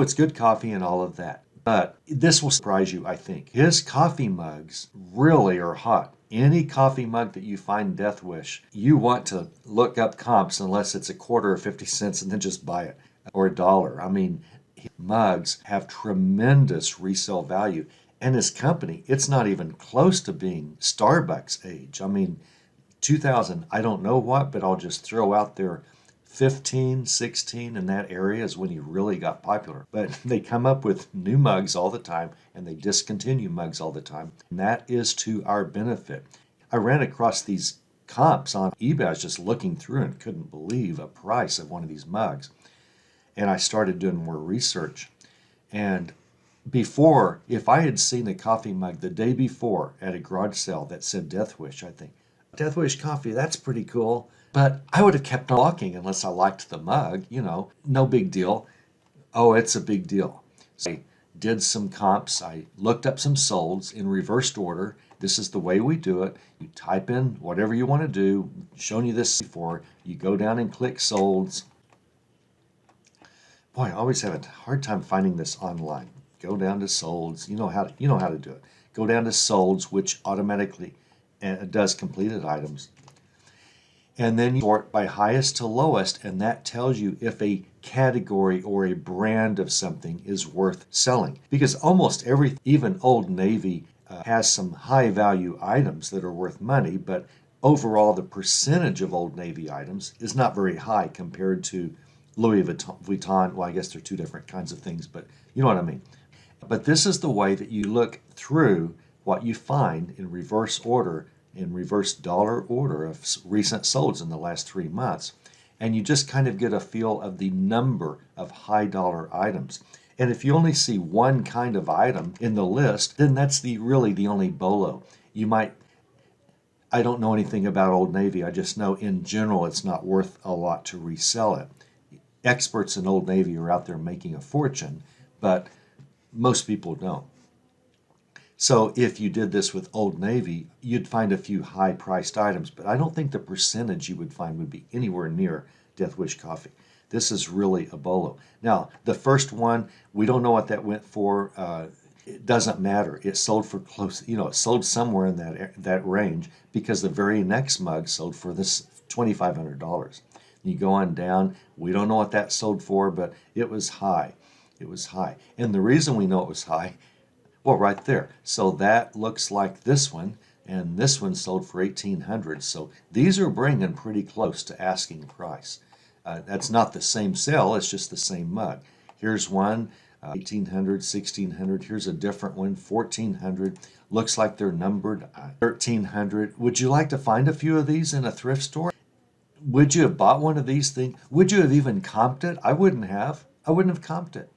It's good coffee and all of that. But this will surprise you, I think. His coffee mugs really are hot. Any coffee mug that you find Death Wish, you want to look up comps unless it's a quarter or 50 cents and then just buy it, or a dollar. I mean, his mugs have tremendous resale value. And his company, it's not even close to being Starbucks age. I mean, 2000, I don't know what, but I'll just throw out there 15, 16 in that area is when he really got popular. But they come up with new mugs all the time and they discontinue mugs all the time. And that is to our benefit. I ran across these comps on eBay. I was just looking through and couldn't believe a price of one of these mugs. And I started doing more research. And before, if I had seen a coffee mug the day before at a garage sale that said Death Wish, I think, Death Wish coffee, that's pretty cool. But I would have kept on walking unless I liked the mug, no big deal. Oh, it's a big deal. So I did some comps. I looked up some solds in reversed order. This is the way we do it. You type in whatever you want to do. Shown you this before. You go down and click solds. Boy, I always have a hard time finding this online. Go down to solds. You know how to do it. Go down to solds, which automatically does completed items. And then you sort by highest to lowest, and that tells you if a category or a brand of something is worth selling. Because almost even Old Navy, has some high value items that are worth money, but overall the percentage of Old Navy items is not very high compared to Louis Vuitton. Well, I guess they're two different kinds of things, but you know what I mean. But this is the way that you look through what you find in reverse order, in reverse dollar order of recent solds in the last 3 months. And you just kind of get a feel of the number of high dollar items. And if you only see one kind of item in the list, then that's really the only BOLO. I don't know anything about Old Navy. I just know in general it's not worth a lot to resell it. Experts in Old Navy are out there making a fortune, but most people don't. So if you did this with Old Navy, you'd find a few high-priced items, but I don't think the percentage you would find would be anywhere near Death Wish coffee. This is really a BOLO. Now, the first one, we don't know what that went for. It doesn't matter. It sold for close, it sold somewhere in that range because the very next mug sold for this $2,500. You go on down, we don't know what that sold for, but it was high. It was high. And the reason we know it was high, well, right there. So that looks like this one, and this one sold for $1,800. So these are bringing pretty close to asking price. That's not the same sale, it's just the same mug. Here's one, $1,800, $1,600. Here's a different one, $1,400. Looks like they're numbered, $1,300. Would you like to find a few of these in a thrift store? Would you have bought one of these things? Would you have even comped it? I wouldn't have. I wouldn't have comped it.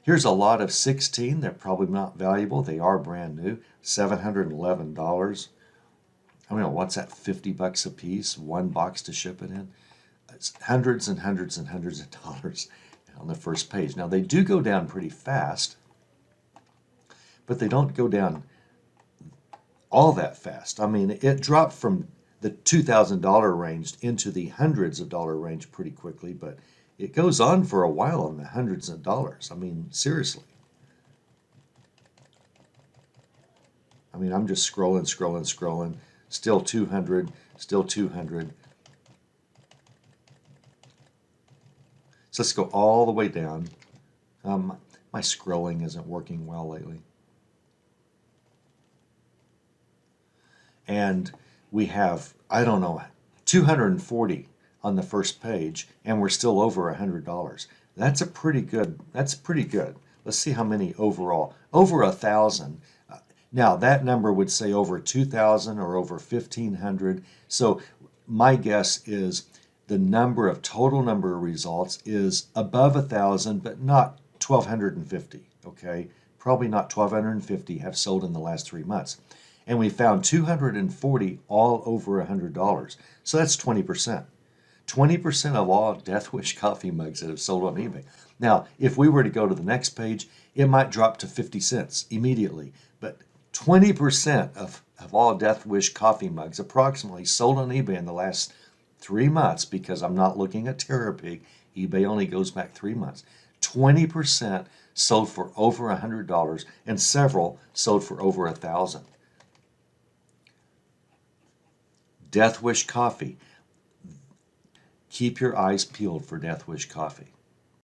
Here's a lot of 16. They're probably not valuable. They are brand new. $711. I mean, what's that? 50 bucks a piece, one box to ship it in. It's hundreds and hundreds and hundreds of dollars on the first page. Now, they do go down pretty fast, but they don't go down all that fast. I mean, it dropped from the $2,000 range into the hundreds of dollar range pretty quickly, but it goes on for a while in the hundreds of dollars. I mean, seriously. I mean, I'm just scrolling. Still 200, still 200. So let's go all the way down. My scrolling isn't working well lately. And we have, I don't know, 240 on the first page, and we're still over $100. That's pretty good. Let's see how many overall. Over 1,000. Now that number would say over 2,000 or over 1,500. So my guess is the total number of results is above 1,000, but not 1,250. Okay, probably not 1,250 have sold in the last 3 months. And we found 240 all over $100. So that's 20%. 20% of all Death Wish coffee mugs that have sold on eBay. Now, if we were to go to the next page, it might drop to 50 cents immediately. But 20% of all Death Wish coffee mugs approximately sold on eBay in the last 3 months, because I'm not looking at Terrapig, eBay only goes back 3 months. 20% sold for over $100, and several sold for over $1,000. Death Wish coffee. Keep your eyes peeled for Death Wish coffee.